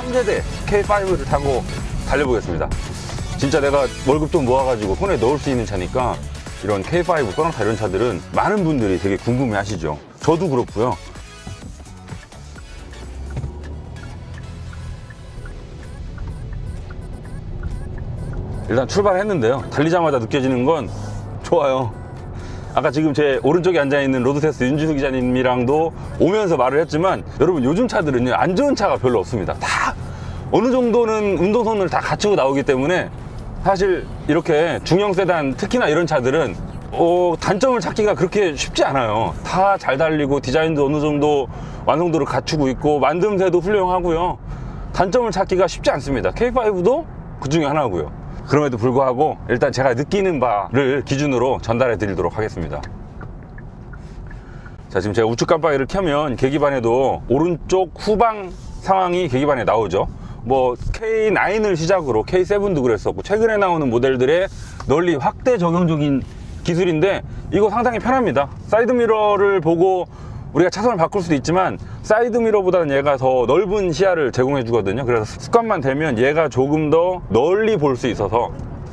3세대 K5를 타고 달려보겠습니다. 진짜 내가 월급 좀 모아가지고 손에 넣을 수 있는 차니까 이런 K5, 소나타 이런 차들은 많은 분들이 되게 궁금해 하시죠. 저도 그렇고요. 일단 출발했는데요. 달리자마자 느껴지는 건 좋아요. 아까 지금 제 오른쪽에 앉아있는 로드테스트 윤지수 기자님이랑도 오면서 말을 했지만, 여러분 요즘 차들은요 안 좋은 차가 별로 없습니다. 다 어느 정도는 운동성능을 다 갖추고 나오기 때문에 사실 이렇게 중형 세단, 특히나 이런 차들은 단점을 찾기가 그렇게 쉽지 않아요. 다 잘 달리고 디자인도 어느 정도 완성도를 갖추고 있고 만듦새도 훌륭하고요. 단점을 찾기가 쉽지 않습니다. K5도 그 중에 하나고요. 그럼에도 불구하고 일단 제가 느끼는 바를 기준으로 전달해 드리도록 하겠습니다. 자, 지금 제가 우측 깜빡이를 켜면 계기판에도 오른쪽 후방 상황이 계기판에 나오죠. 뭐 K9을 시작으로 K7도 그랬었고, 최근에 나오는 모델들의 널리 확대 적용적인 기술인데 이거 상당히 편합니다. 사이드미러를 보고 우리가 차선을 바꿀 수도 있지만 사이드미러보다는 얘가 더 넓은 시야를 제공해 주거든요. 그래서 습관만 되면 얘가 조금 더 널리 볼 수 있어서,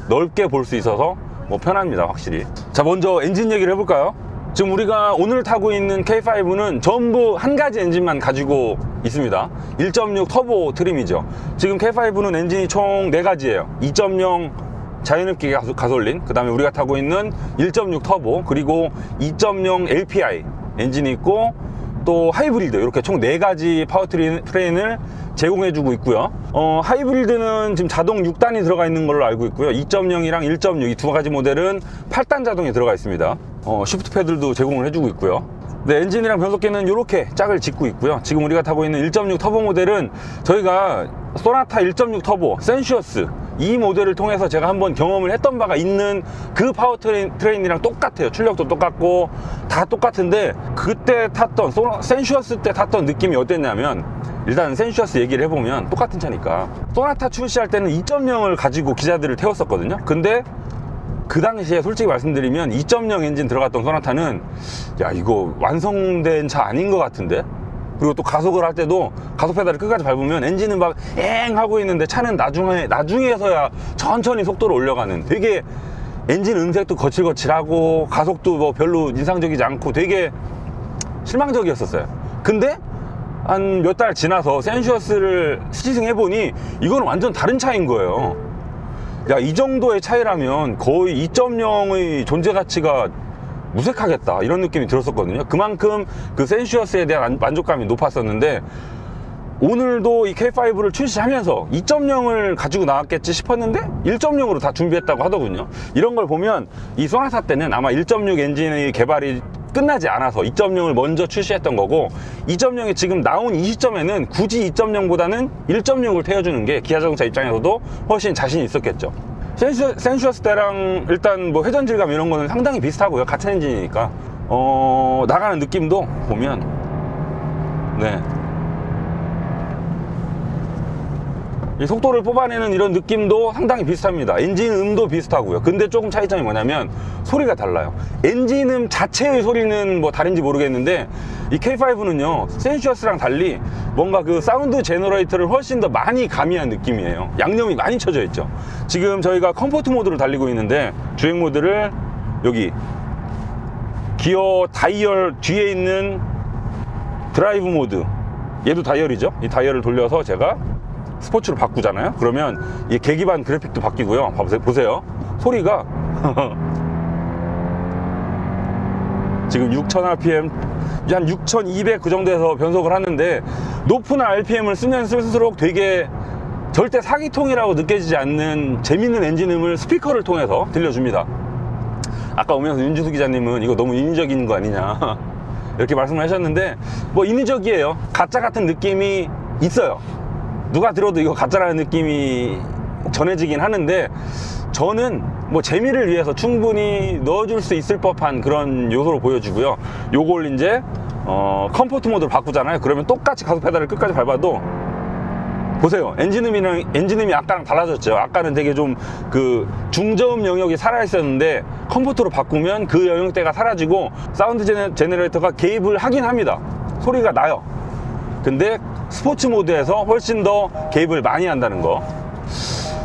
넓게 볼 수 있어서 뭐 편합니다, 확실히. 자, 먼저 엔진 얘기를 해볼까요? 지금 우리가 오늘 타고 있는 K5는 전부 한 가지 엔진만 가지고 있습니다. 1.6 터보 트림이죠. 지금 K5는 엔진이 총 4가지예요 2.0 자연흡기 가솔린, 그 다음에 우리가 타고 있는 1.6 터보, 그리고 2.0 LPI 엔진이 있고, 또 하이브리드, 이렇게 총 4가지 파워트레인을 제공해주고 있고요. 하이브리드는 지금 자동 6단이 들어가 있는 걸로 알고 있고요. 2.0이랑 1.6 이 2가지 모델은 8단 자동이 들어가 있습니다. 시프트 패들도 제공을 해주고 있고요. 네, 엔진이랑 변속기는 이렇게 짝을 짓고 있고요. 지금 우리가 타고 있는 1.6 터보 모델은 저희가 소나타 1.6 터보 센슈어스 이 모델을 통해서 제가 한번 경험을 했던 바가 있는 그 파워트레인이랑 똑같아요. 출력도 똑같고 다 똑같은데, 그때 탔던 센슈어스 때 탔던 느낌이 어땠냐면, 일단 센슈어스 얘기를 해보면 똑같은 차니까 소나타 출시할 때는 2.0을 가지고 기자들을 태웠었거든요. 근데 그 당시에 솔직히 말씀드리면 2.0 엔진 들어갔던 소나타는 야, 이거 완성된 차 아닌 것 같은데? 그리고 또 가속을 할 때도 가속 페달을 끝까지 밟으면 엔진은 막 엥 하고 있는데 차는 나중에서야 천천히 속도를 올려가는, 되게 엔진 음색도 거칠거칠하고 가속도 뭐 별로 인상적이지 않고 되게 실망적이었었어요. 근데 한 몇 달 지나서 센슈어스를 시승해보니 이거는 완전 다른 차인 거예요. 야, 이 정도의 차이라면 거의 2.0의 존재 가치가 무색하겠다, 이런 느낌이 들었었거든요. 그만큼 그 센슈어스에 대한 만족감이 높았었는데, 오늘도 이 K5를 출시하면서 2.0을 가지고 나왔겠지 싶었는데 1.0으로 다 준비했다고 하더군요. 이런 걸 보면 이 소나타 때는 아마 1.6 엔진의 개발이 끝나지 않아서 2.0을 먼저 출시했던 거고, 2.0이 지금 나온 이 시점에는 굳이 2.0보다는 1.6을 태워주는 게 기아자동차 입장에서도 훨씬 자신이 있었겠죠. 센슈어스 때랑 일단 뭐 회전 질감 이런 거는 상당히 비슷하고요. 같은 엔진이니까 나가는 느낌도 보면 네, 이 속도를 뽑아내는 이런 느낌도 상당히 비슷합니다. 엔진 음도 비슷하고요. 근데 조금 차이점이 뭐냐면 소리가 달라요. 엔진 음 자체의 소리는 뭐 다른지 모르겠는데 이 K5는요 센슈어스랑 달리 뭔가 그 사운드 제너레이터를 훨씬 더 많이 가미한 느낌이에요. 양념이 많이 쳐져 있죠. 지금 저희가 컴포트 모드를 달리고 있는데, 주행 모드를 여기 기어 다이얼 뒤에 있는 드라이브 모드, 얘도 다이얼이죠. 이 다이얼을 돌려서 제가 스포츠로 바꾸잖아요. 그러면 이 계기판 그래픽도 바뀌고요. 보세요. 소리가 지금 6000rpm, 한 6200 그 정도에서 변속을 하는데, 높은 RPM을 쓰면 쓸수록 되게 절대 사기통이라고 느껴지지 않는 재밌는 엔진음을 스피커를 통해서 들려줍니다. 아까 오면서 윤지수 기자님은 이거 너무 인위적인 거 아니냐 이렇게 말씀을 하셨는데, 뭐 인위적이에요. 가짜 같은 느낌이 있어요. 누가 들어도 이거 가짜라는 느낌이 전해지긴 하는데, 저는 뭐 재미를 위해서 충분히 넣어줄 수 있을 법한 그런 요소로 보여주고요. 요걸 이제 컴포트 모드로 바꾸잖아요. 그러면 똑같이 가속 페달을 끝까지 밟아도 보세요. 엔진음이 아까랑 달라졌죠. 아까는 되게 좀 그 중저음 영역이 살아 있었는데 컴포트로 바꾸면 그 영역대가 사라지고 사운드 제너레이터가 개입을 하긴 합니다. 소리가 나요. 근데 스포츠 모드에서 훨씬 더 개입을 많이 한다는 거.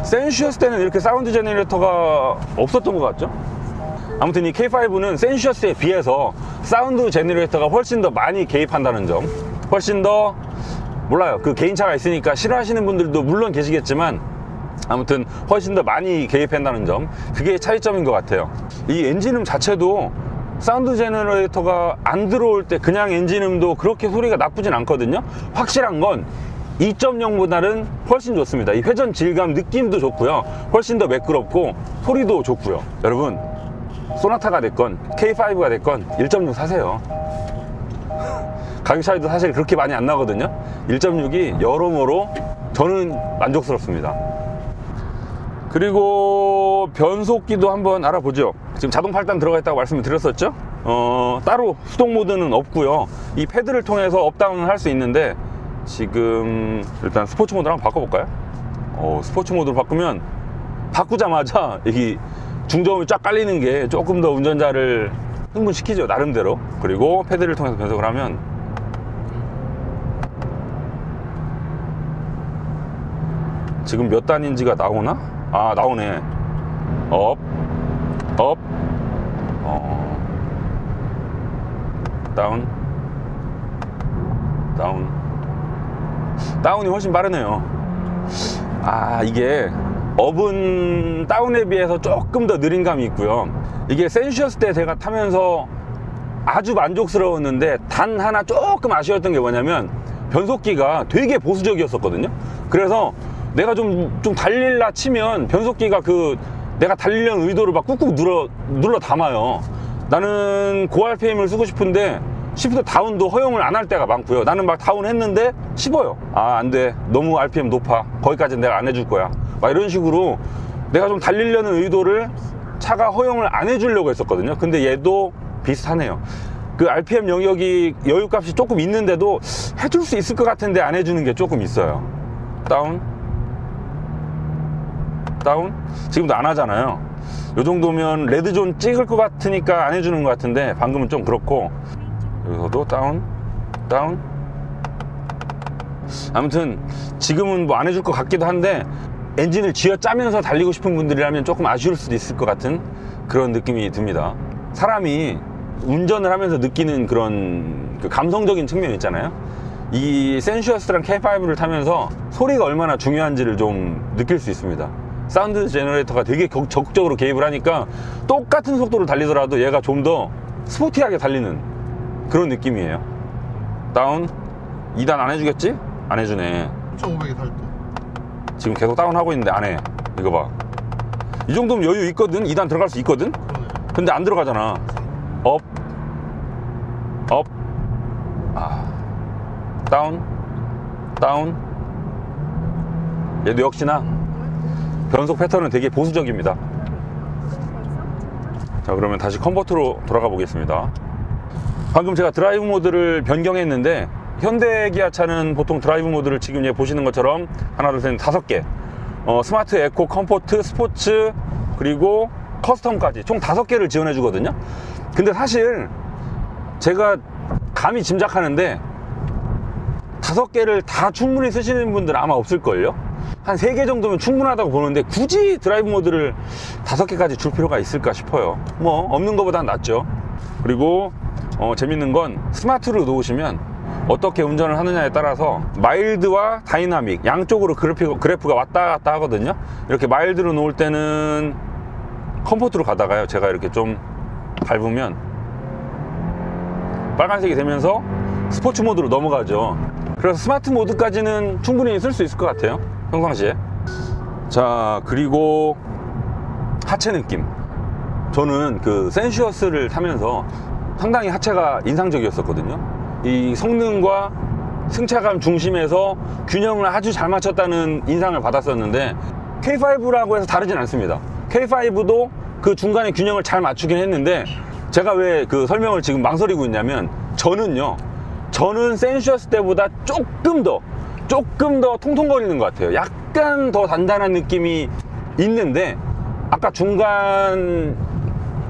센슈어스 때는 이렇게 사운드 제너레이터가 없었던 것 같죠? 아무튼 이 K5는 센슈어스에 비해서 사운드 제너레이터가 훨씬 더 많이 개입한다는 점, 훨씬 더 몰라요, 그 개인차가 있으니까 싫어하시는 분들도 물론 계시겠지만 아무튼 훨씬 더 많이 개입한다는 점, 그게 차이점인 것 같아요. 이 엔진음 자체도 사운드 제너레이터가 안 들어올 때 그냥 엔진음도 그렇게 소리가 나쁘진 않거든요. 확실한 건 2.0보다는 훨씬 좋습니다. 이 회전 질감 느낌도 좋고요, 훨씬 더 매끄럽고 소리도 좋고요. 여러분, 소나타가 됐건 K5가 됐건 1.6 사세요. 가격 차이도 사실 그렇게 많이 안 나거든요. 1.6이 여러모로 저는 만족스럽습니다. 그리고 변속기도 한번 알아보죠. 지금 자동 8단 들어가 있다고 말씀을 드렸었죠. 따로 수동 모드는 없고요. 이 패드를 통해서 업다운을 할 수 있는데, 지금 일단 스포츠 모드로 한번 바꿔볼까요? 스포츠 모드로 바꾸면 바꾸자마자 이 중저음이 쫙 깔리는 게 조금 더 운전자를 흥분시키죠, 나름대로. 그리고 패드를 통해서 변속을 하면 지금 몇 단인지가 나오나? 아, 나오네. 업, 다운, 다운이 훨씬 빠르네요. 아, 이게 업은 다운에 비해서 조금 더 느린 감이 있고요. 이게 센슈어스 때 제가 타면서 아주 만족스러웠는데, 단 하나 조금 아쉬웠던 게 뭐냐면 변속기가 되게 보수적이었었거든요. 그래서 내가 좀 달릴라 치면 변속기가 내가 달리려는 의도를 막 꾹꾹 눌러 담아요. 나는 고 RPM을 쓰고 싶은데 시프트 다운도 허용을 안 할 때가 많고요. 나는 막 다운 했는데 씹어요. 아, 안 돼, 너무 RPM 높아, 거기까지는 내가 안 해줄 거야, 막 이런 식으로 내가 좀 달리려는 의도를 차가 허용을 안 해주려고 했었거든요. 근데 얘도 비슷하네요. 그 RPM 영역이 여유값이 조금 있는데도 해줄 수 있을 것 같은데 안 해주는 게 조금 있어요. 다운, 지금도 안 하잖아요. 요 정도면 레드존 찍을 것 같으니까 안 해주는 것 같은데, 방금은 좀 그렇고. 여기서도 다운. 아무튼 지금은 뭐 안 해줄 것 같기도 한데, 엔진을 쥐어짜면서 달리고 싶은 분들이라면 조금 아쉬울 수도 있을 것 같은 그런 느낌이 듭니다. 사람이 운전을 하면서 느끼는 그런 감성적인 측면 있잖아요. 이 센슈어스랑 K5를 타면서 소리가 얼마나 중요한지를 좀 느낄 수 있습니다. 사운드 제너레이터가 되게 적극적으로 개입을 하니까 똑같은 속도로 달리더라도 얘가 좀 더 스포티하게 달리는 그런 느낌이에요. 다운. 2단 안 해주겠지? 안 해주네. 1,500에 달 때 지금 계속 다운하고 있는데 안 해. 이거 봐, 이 정도면 여유 있거든. 2단 들어갈 수 있거든. 근데 안 들어가잖아. 업, 다운. 얘도 역시나 변속 패턴은 되게 보수적입니다. 자, 그러면 다시 컨버터로 돌아가 보겠습니다. 방금 제가 드라이브 모드를 변경했는데, 현대 기아차는 보통 드라이브 모드를 지금 보시는 것처럼 하나, 둘, 셋, 5개, 스마트, 에코, 컴포트, 스포츠, 그리고 커스텀까지 총 5개를 지원해 주거든요. 근데 사실 제가 감히 짐작하는데 5개를 다 충분히 쓰시는 분들은 아마 없을걸요. 한 3개 정도면 충분하다고 보는데, 굳이 드라이브 모드를 5개까지 줄 필요가 있을까 싶어요. 뭐 없는 것보단 낫죠. 그리고 재밌는 건 스마트로 놓으시면 어떻게 운전을 하느냐에 따라서 마일드와 다이나믹 양쪽으로 그래프가 왔다 갔다 하거든요. 이렇게 마일드로 놓을 때는 컴포트로 가다가요, 제가 이렇게 좀 밟으면 빨간색이 되면서 스포츠 모드로 넘어가죠. 그래서 스마트 모드까지는 충분히 쓸 수 있을 것 같아요, 평상시에. 자, 그리고 하체 느낌. 저는 그 센슈어스를 타면서 상당히 하체가 인상적이었었거든요. 이 성능과 승차감 중심에서 균형을 아주 잘 맞췄다는 인상을 받았었는데, K5라고 해서 다르진 않습니다. K5도 그 중간에 균형을 잘 맞추긴 했는데, 제가 왜 그 설명을 지금 망설이고 있냐면, 저는 센슈어스 때보다 조금 더 통통거리는 것 같아요. 약간 더 단단한 느낌이 있는데, 아까 중간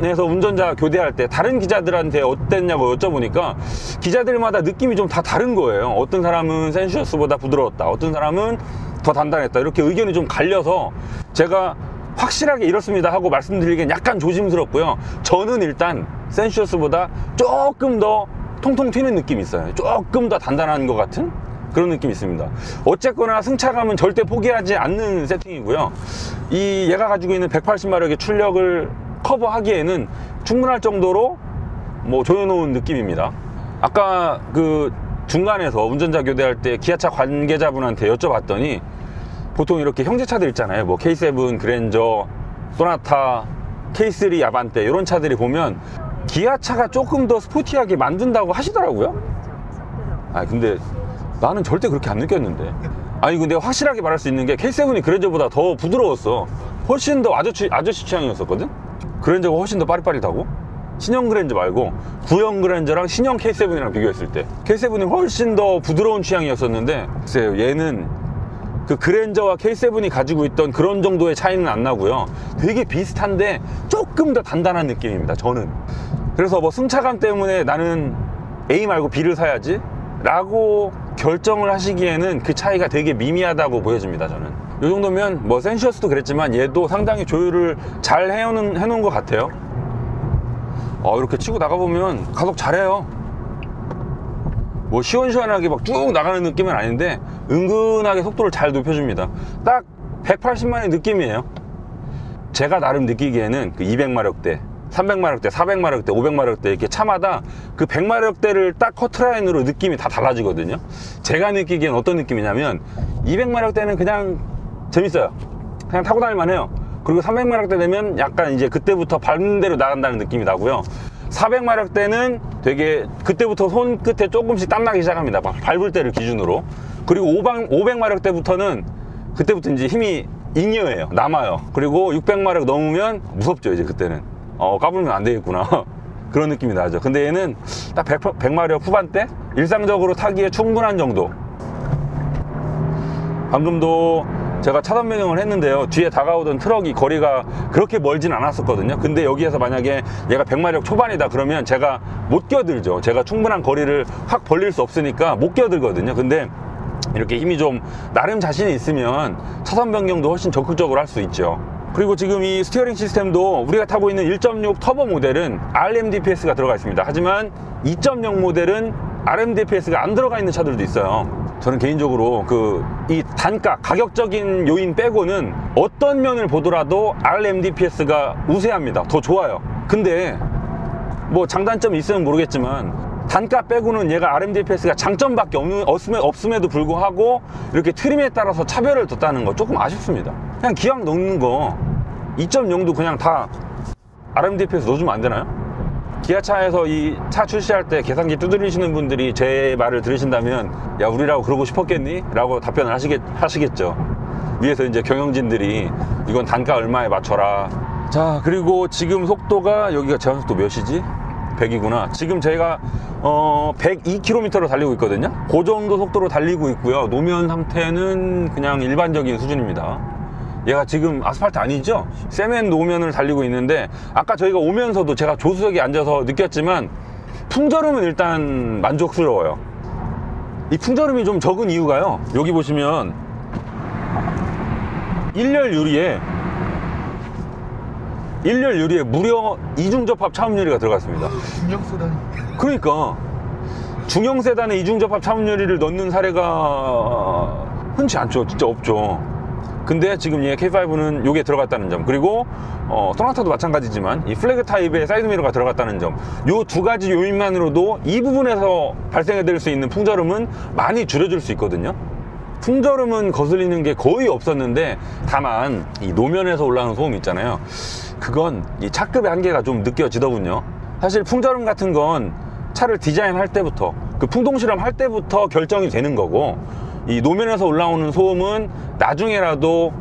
K7에서 운전자 교대할 때 다른 기자들한테 어땠냐고 여쭤보니까 기자들마다 느낌이 좀 다 다른 거예요. 어떤 사람은 센슈어스보다 부드러웠다, 어떤 사람은 더 단단했다, 이렇게 의견이 좀 갈려서 제가 확실하게 이렇습니다 하고 말씀드리기엔 약간 조심스럽고요. 저는 일단 센슈어스보다 조금 더 통통 튀는 느낌이 있어요. 조금 더 단단한 것 같은 그런 느낌이 있습니다. 어쨌거나 승차감은 절대 포기하지 않는 세팅이고요. 이 얘가 가지고 있는 180마력의 출력을 커버하기에는 충분할 정도로 뭐 조여놓은 느낌입니다. 아까 그 중간에서 운전자 교대할 때 기아차 관계자분한테 여쭤봤더니 보통 이렇게 형제차들 있잖아요. 뭐 K7 그랜저, 소나타, K3 아반떼 이런 차들이 보면 기아차가 조금 더 스포티하게 만든다고 하시더라고요. 아 근데 나는 절대 그렇게 안 느꼈는데. 아니 근데 확실하게 말할 수 있는 게 K7이 그랜저보다 더 부드러웠어. 훨씬 더 아저씨 취향이었었거든. 그랜저가 훨씬 더 빠릿빠릿하고, 신형 그랜저 말고 구형 그랜저랑 신형 K7이랑 비교했을 때 K7이 훨씬 더 부드러운 취향이었었는데, 글쎄요, 얘는 그 그랜저와 K7이 가지고 있던 그런 정도의 차이는 안 나고요. 되게 비슷한데 조금 더 단단한 느낌입니다, 저는. 그래서 뭐 승차감 때문에 나는 A 말고 B를 사야지 라고 결정을 하시기에는 그 차이가 되게 미미하다고 보여집니다, 저는. 이 정도면 뭐 센슈어스도 그랬지만 얘도 상당히 조율을 잘 해놓은 것 같아요. 이렇게 치고 나가보면 가속 잘해요. 뭐 시원시원하게 막 쭉 나가는 느낌은 아닌데 은근하게 속도를 잘 높여줍니다. 딱 180마력의 느낌이에요. 제가 나름 느끼기에는 그 200마력대, 300마력대, 400마력대, 500마력대 이렇게 차마다 그 100마력대를 딱 커트라인으로 느낌이 다 달라지거든요. 제가 느끼기엔 어떤 느낌이냐면 200마력대는 그냥 재밌어요. 그냥 타고 다닐만 해요. 그리고 300마력대 되면 약간 이제 그때부터 밟는 대로 나간다는 느낌이 나고요. 400마력대는 되게 그때부터 손끝에 조금씩 땀나기 시작합니다. 막 밟을 때를 기준으로. 그리고 500마력대부터는 그때부터 이제 힘이 잉여해요. 남아요. 그리고 600마력 넘으면 무섭죠, 이제 그때는. 까불면 안 되겠구나. 그런 느낌이 나죠. 근데 얘는 딱 100마력 후반대? 일상적으로 타기에 충분한 정도. 방금도 제가 차선 변경을 했는데요, 뒤에 다가오던 트럭이 거리가 그렇게 멀진 않았었거든요. 근데 여기에서 만약에 얘가 100마력 초반이다 그러면 제가 못 껴들죠. 제가 충분한 거리를 확 벌릴 수 없으니까 못 껴들거든요. 근데 이렇게 힘이 좀 나름 자신이 있으면 차선 변경도 훨씬 적극적으로 할 수 있죠. 그리고 지금 이 스티어링 시스템도 우리가 타고 있는 1.6 터보 모델은 RMDPS가 들어가 있습니다. 하지만 2.0 모델은 RMDPS가 안 들어가 있는 차들도 있어요. 저는 개인적으로 이 단가, 가격적인 요인 빼고는 어떤 면을 보더라도 RMDPS가 우세합니다. 더 좋아요. 근데 뭐 장단점이 있으면 모르겠지만 단가 빼고는 얘가 RMDPS가 장점밖에 없음에도 불구하고 이렇게 트림에 따라서 차별을 뒀다는 거 조금 아쉽습니다. 그냥 기왕 넣는 거 2.0도 그냥 다 RMDPS 넣어주면 안 되나요? 기아차에서 이 차 출시할 때 계산기 두드리시는 분들이 제 말을 들으신다면 야, 우리라고 그러고 싶었겠니? 라고 답변을 하시겠죠. 위에서 이제 경영진들이 이건 단가 얼마에 맞춰라. 자, 그리고 지금 속도가 여기가 제한속도 몇이지? 100이구나. 지금 제가 102km로 달리고 있거든요. 그 정도 속도로 달리고 있고요. 노면 상태는 그냥 일반적인 수준입니다. 얘가 지금 아스팔트 아니죠? 세멘 노면을 달리고 있는데 아까 저희가 오면서도 제가 조수석에 앉아서 느꼈지만 풍절음은 일단 만족스러워요. 이 풍절음이 좀 적은 이유가요, 여기 보시면 1열 유리에 무려 이중접합 차음 유리가 들어갔습니다. 중형 세단. 그러니까 중형 세단에 이중접합 차음 유리를 넣는 사례가 흔치 않죠. 진짜 없죠. 근데 지금 얘 K5는 요게 들어갔다는 점, 그리고 소나타도 마찬가지지만 이 플래그 타입의 사이드미러가 들어갔다는 점, 요 두 가지 요인만으로도 이 부분에서 발생해될 수 있는 풍절음은 많이 줄여줄 수 있거든요. 풍절음은 거슬리는 게 거의 없었는데 다만 이 노면에서 올라오는 소음 있잖아요, 그건 이 차급의 한계가 좀 느껴지더군요. 사실 풍절음 같은 건 차를 디자인할 때부터, 그 풍동실험 할 때부터 결정이 되는 거고, 이 노면에서 올라오는 소음은 나중에라도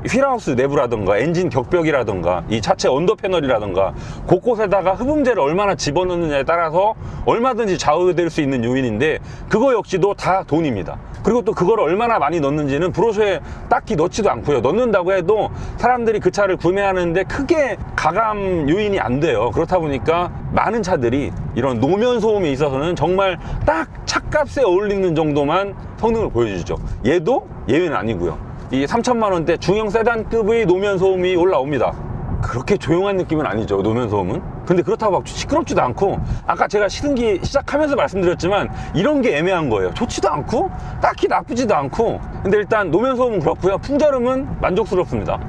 휠하우스 내부라든가 엔진 격벽이라든가 이 차체 언더 패널이라든가 곳곳에다가 흡음재를 얼마나 집어넣느냐에 따라서 얼마든지 좌우될 수 있는 요인인데, 그거 역시도 다 돈입니다. 그리고 또 그걸 얼마나 많이 넣는지는 브로셔에 딱히 넣지도 않고요. 넣는다고 해도 사람들이 그 차를 구매하는데 크게 가감 요인이 안 돼요. 그렇다 보니까 많은 차들이 이런 노면 소음에 있어서는 정말 딱 차값에 어울리는 정도만 성능을 보여주죠. 얘도 예외는 아니고요. 이 3천만 원대 중형 세단급의 노면 소음이 올라옵니다. 그렇게 조용한 느낌은 아니죠, 노면 소음은. 근데 그렇다고 막 시끄럽지도 않고, 아까 제가 시승기 시작하면서 말씀드렸지만 이런 게 애매한 거예요. 좋지도 않고 딱히 나쁘지도 않고. 근데 일단 노면 소음은 그렇고요, 풍절음은 만족스럽습니다.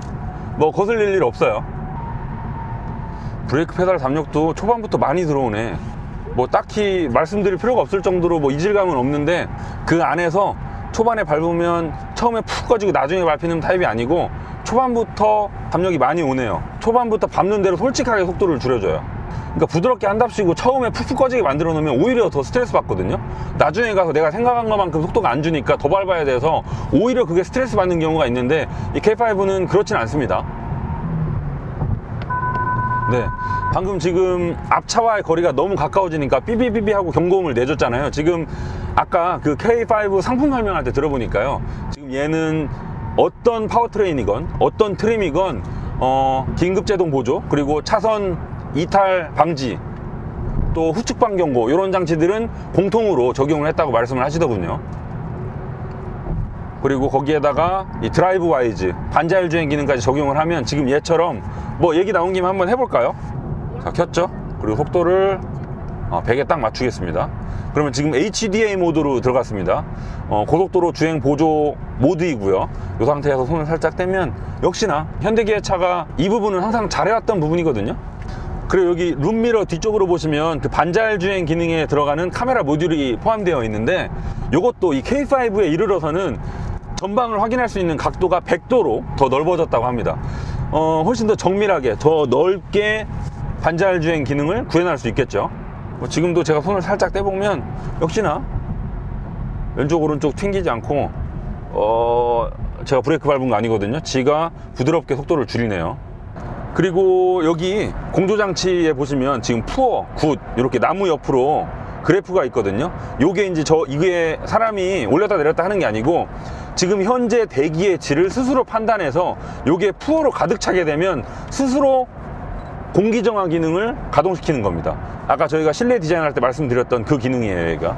뭐 거슬릴 일 없어요. 브레이크 페달 담력도 초반부터 많이 들어오네. 뭐 딱히 말씀드릴 필요가 없을 정도로 뭐 이질감은 없는데, 그 안에서 초반에 밟으면 처음에 푹 꺼지고 나중에 밟히는 타입이 아니고 초반부터 담력이 많이 오네요. 초반부터 밟는 대로 솔직하게 속도를 줄여줘요. 그러니까 부드럽게 한답시고 처음에 푹푹 꺼지게 만들어 놓으면 오히려 더 스트레스 받거든요. 나중에 가서 내가 생각한 것만큼 속도가 안 주니까 더 밟아야 돼서 오히려 그게 스트레스 받는 경우가 있는데, 이 K5는 그렇진 않습니다. 네, 방금 지금 앞차와의 거리가 너무 가까워지니까 삐비삐비 하고 경고음을 내줬잖아요. 지금 아까 그 K5 상품 설명할 때 들어보니까요, 지금 얘는 어떤 파워트레인이건 어떤 트림이건 긴급제동 보조, 그리고 차선 이탈 방지, 또 후측방 경고, 이런 장치들은 공통으로 적용을 했다고 말씀을 하시더군요. 그리고 거기에다가 이 드라이브 와이즈 반자율 주행 기능까지 적용을 하면 지금 얘처럼, 뭐 얘기 나온 김에 한번 해볼까요? 자, 켰죠? 그리고 속도를 100에 딱 맞추겠습니다. 그러면 지금 HDA 모드로 들어갔습니다. 고속도로 주행 보조 모드이고요. 이 상태에서 손을 살짝 떼면 역시나 현대기아차가 이 부분은 항상 잘해왔던 부분이거든요. 그리고 여기 룸미러 뒤쪽으로 보시면 그 반자율 주행 기능에 들어가는 카메라 모듈이 포함되어 있는데, 이것도 이 K5에 이르러서는 전방을 확인할 수 있는 각도가 100도로 더 넓어졌다고 합니다. 훨씬 더 정밀하게, 더 넓게 반자율 주행 기능을 구현할 수 있겠죠. 지금도 제가 손을 살짝 떼보면 역시나 왼쪽 오른쪽 튕기지 않고, 제가 브레이크 밟은 거 아니거든요. 지가 부드럽게 속도를 줄이네요. 그리고 여기 공조장치에 보시면 지금 푸어, 굿 이렇게 나무 옆으로 그래프가 있거든요. 요게 이제 이게 사람이 올렸다 내렸다 하는 게 아니고, 지금 현재 대기의 질을 스스로 판단해서 요게 푸어로 가득 차게 되면 스스로 공기 정화 기능을 가동시키는 겁니다. 아까 저희가 실내 디자인할 때 말씀드렸던 그 기능이에요, 얘가.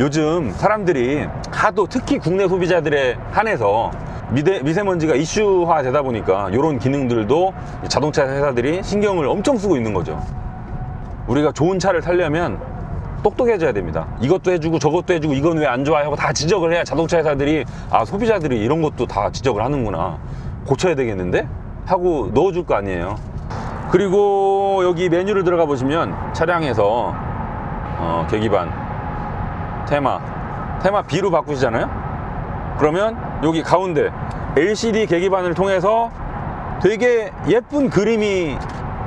요즘 사람들이 하도, 특히 국내 소비자들에 한해서 미세먼지가 이슈화 되다 보니까 이런 기능들도 자동차 회사들이 신경을 엄청 쓰고 있는 거죠. 우리가 좋은 차를 살려면 똑똑해져야 됩니다. 이것도 해주고 저것도 해주고 이건 왜 안 좋아 하고 다 지적을 해야 자동차 회사들이, 아, 소비자들이 이런 것도 다 지적을 하는구나, 고쳐야 되겠는데? 하고 넣어줄 거 아니에요. 그리고 여기 메뉴를 들어가 보시면 차량에서 계기반 테마 B로 바꾸시잖아요. 그러면 여기 가운데 LCD 계기반을 통해서 되게 예쁜 그림이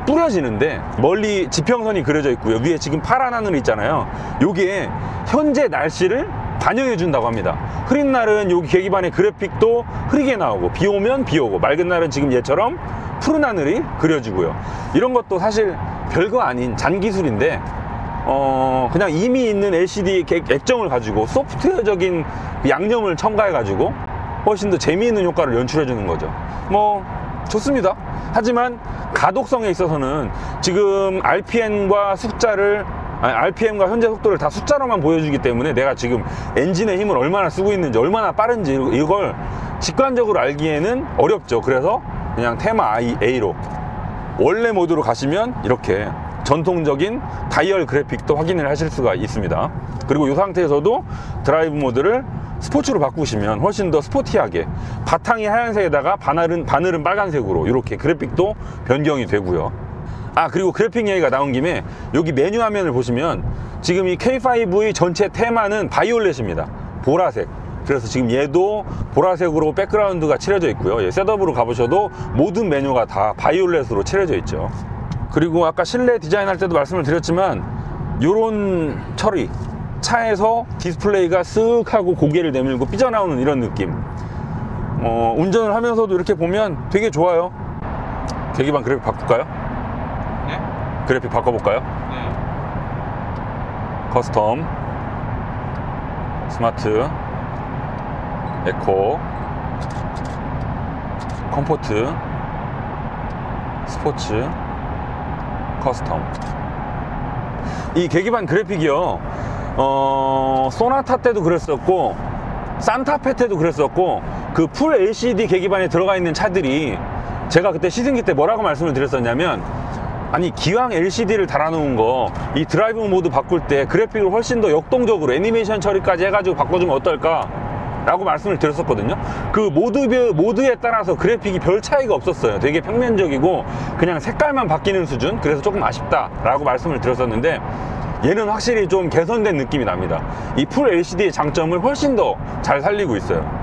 뿌려지는데, 멀리 지평선이 그려져 있고요. 위에 지금 파란 하늘 있잖아요. 요게 현재 날씨를 반영해 준다고 합니다. 흐린 날은 여기 계기반의 그래픽도 흐리게 나오고, 비 오면 비 오고, 맑은 날은 지금 얘처럼 푸른 하늘이 그려지고요. 이런 것도 사실 별거 아닌 잔기술인데, 그냥 이미 있는 LCD 액정을 가지고 소프트웨어적인 양념을 첨가해 가지고 훨씬 더 재미있는 효과를 연출해 주는 거죠. 뭐 좋습니다. 하지만 가독성에 있어서는 지금 RPM과 RPM과 현재 속도를 다 숫자로만 보여주기 때문에, 내가 지금 엔진의 힘을 얼마나 쓰고 있는지, 얼마나 빠른지 이걸 직관적으로 알기에는 어렵죠. 그래서 그냥 테마 A로 원래 모드로 가시면 이렇게 전통적인 다이얼 그래픽도 확인을 하실 수가 있습니다. 그리고 이 상태에서도 드라이브 모드를 스포츠로 바꾸시면 훨씬 더 스포티하게, 바탕이 하얀색에다가 바늘은 빨간색으로 이렇게 그래픽도 변경이 되고요. 그리고 그래픽 얘기가 나온 김에 여기 메뉴 화면을 보시면 지금 이 K5의 전체 테마는 바이올렛입니다. 보라색. 그래서 지금 얘도 보라색으로 백그라운드가 칠해져 있고요. 셋업으로 가보셔도 모든 메뉴가 다 바이올렛으로 칠해져 있죠. 그리고 아까 실내 디자인할 때도 말씀을 드렸지만, 요런 처리, 차에서 디스플레이가 쓱 하고 고개를 내밀고 삐져나오는 이런 느낌, 운전을 하면서도 이렇게 보면 되게 좋아요. 계기판 그래픽 바꿀까요? 네? 그래픽 바꿔볼까요? 네. 커스텀, 스마트, 에코, 컴포트, 스포츠, 커스텀. 이 계기판 그래픽이요, 소나타 때도 그랬었고 산타페 때도 그랬었고, 그 풀 LCD 계기판에 들어가 있는 차들이 제가 그때 시승기 때 뭐라고 말씀을 드렸었냐면, 아니 기왕 LCD를 달아놓은 거 이 드라이브 모드 바꿀 때 그래픽을 훨씬 더 역동적으로 애니메이션 처리까지 해가지고 바꿔주면 어떨까 라고 말씀을 드렸었거든요. 그 모드에 따라서 그래픽이 별 차이가 없었어요. 되게 평면적이고 그냥 색깔만 바뀌는 수준. 그래서 조금 아쉽다 라고 말씀을 드렸었는데, 얘는 확실히 좀 개선된 느낌이 납니다. 이 풀 LCD의 장점을 훨씬 더 잘 살리고 있어요.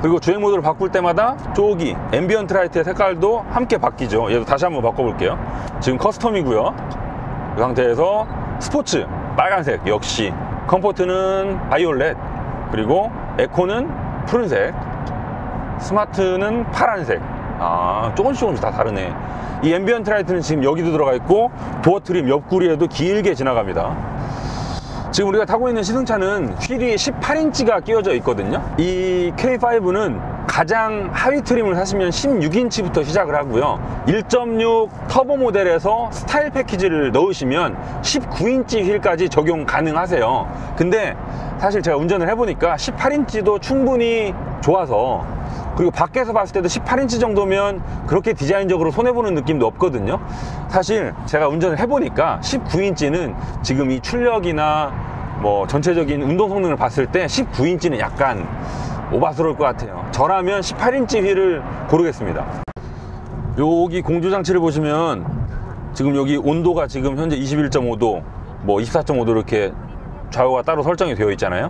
그리고 주행 모드를 바꿀 때마다 저기 앰비언트 라이트의 색깔도 함께 바뀌죠. 얘도 다시 한번 바꿔볼게요. 지금 커스텀이고요. 이 상태에서 스포츠 빨간색, 역시 컴포트는 바이올렛, 그리고 에코는 푸른색, 스마트는 파란색. 조금씩 다 다르네. 이 앰비언트 라이트는 지금 여기도 들어가 있고 도어 트림 옆구리에도 길게 지나갑니다. 지금 우리가 타고 있는 시승차는 휠이 18인치가 끼워져 있거든요. 이 K5는 가장 하위 트림을 사시면 16인치부터 시작을 하고요. 1.6 터보 모델에서 스타일 패키지를 넣으시면 19인치 휠까지 적용 가능하세요. 근데 사실 제가 운전을 해보니까 18인치도 충분히 좋아서, 그리고 밖에서 봤을 때도 18인치 정도면 그렇게 디자인적으로 손해보는 느낌도 없거든요. 사실 제가 운전을 해보니까 19인치는 지금 이 출력이나 뭐 전체적인 운동 성능을 봤을 때 19인치는 약간 오바스러울 것 같아요. 저라면 18인치 휠을 고르겠습니다. 여기 공조장치를 보시면 지금 여기 온도가 지금 현재 21.5도, 뭐 24.5도 이렇게 좌우가 따로 설정이 되어 있잖아요.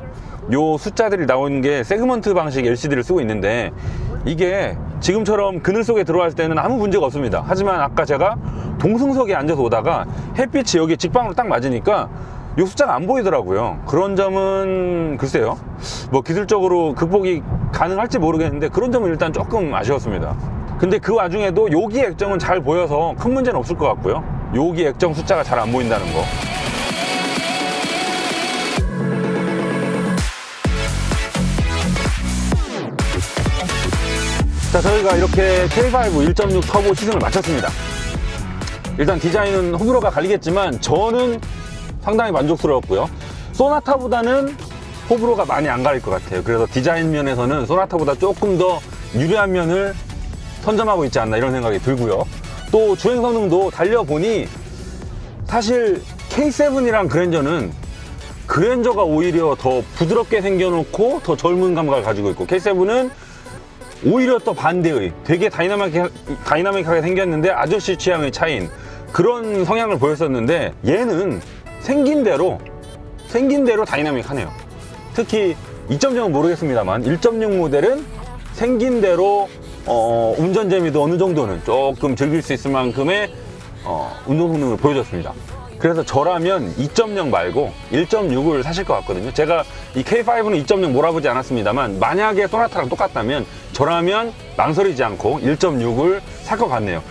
요 숫자들이 나오는 게 세그먼트 방식 LCD를 쓰고 있는데, 이게 지금처럼 그늘 속에 들어갈 때는 아무 문제가 없습니다. 하지만 아까 제가 동승석에 앉아서 오다가 햇빛이 여기 직방으로 딱 맞으니까 요 숫자가 안 보이더라고요. 그런 점은 글쎄요, 뭐 기술적으로 극복이 가능할지 모르겠는데 그런 점은 일단 조금 아쉬웠습니다. 근데 그 와중에도 여기 액정은 잘 보여서 큰 문제는 없을 것 같고요. 여기 액정 숫자가 잘 안 보인다는 거. 자, 저희가 이렇게 K5 1.6 터보 시승을 마쳤습니다. 일단 디자인은 호불호가 갈리겠지만 저는 상당히 만족스러웠고요. 소나타보다는 호불호가 많이 안 갈릴 것 같아요. 그래서 디자인 면에서는 소나타보다 조금 더 유리한 면을 선점하고 있지 않나 이런 생각이 들고요. 또 주행 성능도 달려보니 사실 K7이랑 그랜저는 그랜저가 오히려 더 부드럽게 생겨놓고 더 젊은 감각을 가지고 있고, K7은 오히려 또 반대의 되게 다이나믹하게 생겼는데 아저씨 취향의 차이인 그런 성향을 보였었는데, 얘는 생긴 대로 다이나믹하네요. 특히 2.0은 모르겠습니다만 1.6 모델은 생긴 대로 운전 재미도 어느 정도는 조금 즐길 수 있을 만큼의 운동 성능을 보여줬습니다. 그래서 저라면 2.0 말고 1.6을 사실 것 같거든요. 제가 이 K5는 2.0 몰아보지 않았습니다만 만약에 소나타랑 똑같다면 저라면 망설이지 않고 1.6을 살 것 같네요.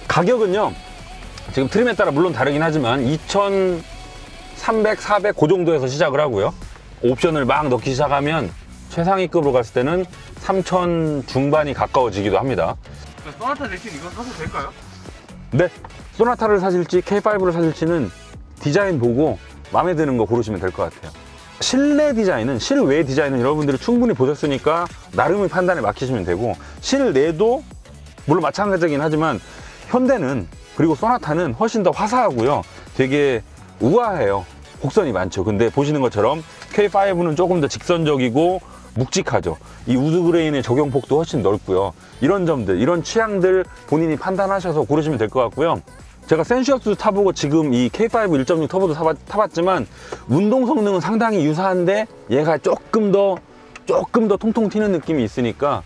가격은요, 지금 트림에 따라 물론 다르긴 하지만 2,300, 400 그 정도에서 시작을 하고요. 옵션을 막 넣기 시작하면 최상위급으로 갔을 때는 3,000 중반이 가까워지기도 합니다. 소나타 대신 이거 사도 될까요? 네, 소나타를 사실지 K5를 사실지는 디자인 보고 마음에 드는 거 고르시면 될 것 같아요. 실내 디자인은, 실외 디자인은 여러분들이 충분히 보셨으니까 나름의 판단에 맡기시면 되고, 실내도 물론 마찬가지긴 하지만 현대는, 그리고 소나타는 훨씬 더 화사하고요. 되게 우아해요. 곡선이 많죠. 근데 보시는 것처럼 K5는 조금 더 직선적이고 묵직하죠. 이 우드그레인의 적용폭도 훨씬 넓고요. 이런 점들, 이런 취향들 본인이 판단하셔서 고르시면 될 것 같고요. 제가 센슈어스도 타보고 지금 이 K5 1.6 터보도 타봤지만 운동 성능은 상당히 유사한데 얘가 조금 더 통통 튀는 느낌이 있으니까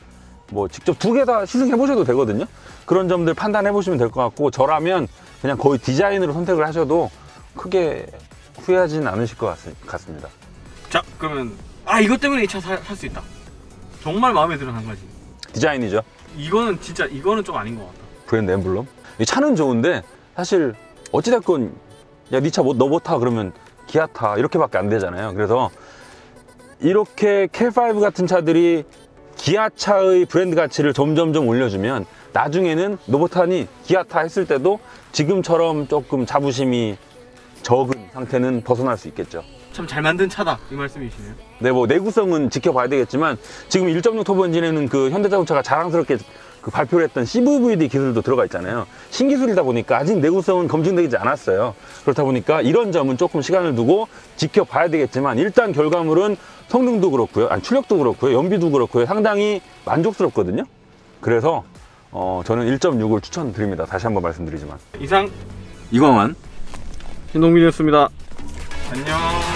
뭐 직접 두 개 다 시승해 보셔도 되거든요. 그런 점들 판단해 보시면 될 것 같고, 저라면 그냥 거의 디자인으로 선택을 하셔도 크게 후회하지는 않으실 것 같습니다. 자, 그러면 이것 때문에 이 차 살 수 있다. 정말 마음에 드는 한 가지. 디자인이죠. 이거는 진짜 이거는 좀 아닌 것 같다. 브랜드 엠블럼. 이 차는 좋은데 사실 어찌됐건 야 니 차 너 못 타 그러면 기아 타 이렇게밖에 안 되잖아요. 그래서 이렇게 K5 같은 차들이 기아차의 브랜드 가치를 점점점 올려주면 나중에는 너 못 타니 기아 타 했을 때도 지금처럼 조금 자부심이 적은 상태는 벗어날 수 있겠죠. 참 잘 만든 차다 이 말씀이시네요. 네, 뭐 내구성은 지켜봐야 되겠지만 지금 1.6 터보 엔진에는 그 현대자동차가 자랑스럽게 그 발표를 했던 CVVD 기술도 들어가 있잖아요. 신기술이다 보니까 아직 내구성은 검증되지 않았어요. 그렇다 보니까 이런 점은 조금 시간을 두고 지켜봐야 되겠지만 일단 결과물은 성능도 그렇고요, 출력도 그렇고요, 연비도 그렇고요, 상당히 만족스럽거든요. 그래서 저는 1.6을 추천드립니다. 다시 한번 말씀드리지만 이상 이광환 신동민이었습니다. 안녕.